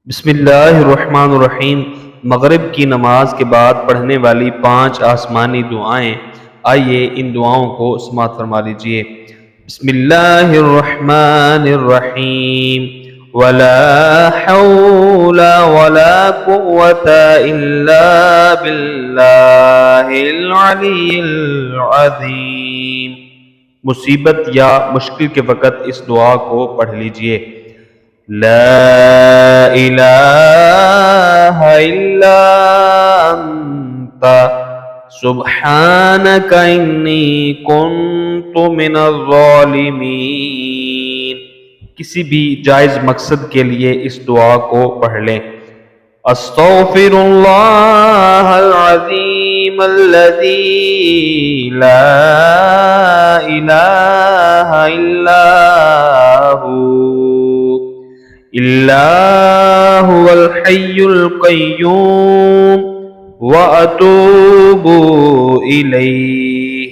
بسم اللہ الرحمن الرحیم۔ مغرب کی نماز کے بعد پڑھنے والی 5 آسمانی دعائیں، آئیے ان دعاؤں کو سماعت فرما لیجئے۔ بسم اللہ الرحمن الرحیم۔ ولا حول ولا قوة الا باللہ العلی العظیم۔ مصیبت یا مشکل کے وقت اس دعا کو پڑھ لیجئے۔ لا الہ الا انت سبحانک انی کنت من الظالمین۔ کسی بھی جائز مقصد کے لیے اس دعا کو پڑھ لیں۔ استغفر اللہ العظیم الذی لا الہ الا هو الحی القیوم واتوب الیہ۔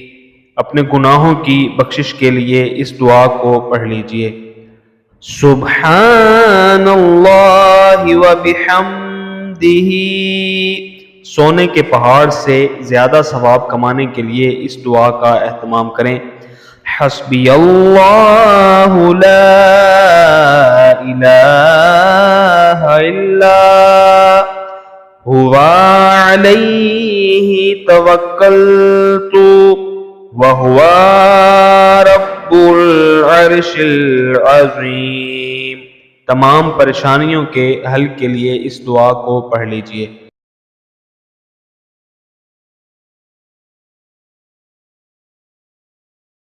اپنے گناہوں کی بخشش کے لیے اس دعا کو پڑھ لیجئے۔ سبحان اللہ وبحمدہ۔ سونے کے پہاڑ سے زیادہ ثواب کمانے کے لیے اس دعا کا اہتمام کریں۔ حسبی اللہ لا الہ الا هو علیہ توکلت وهو رب العرش العظیم۔ تمام پریشانیوں کے حل کے لیے اس دعا کو پڑھ لیجئے۔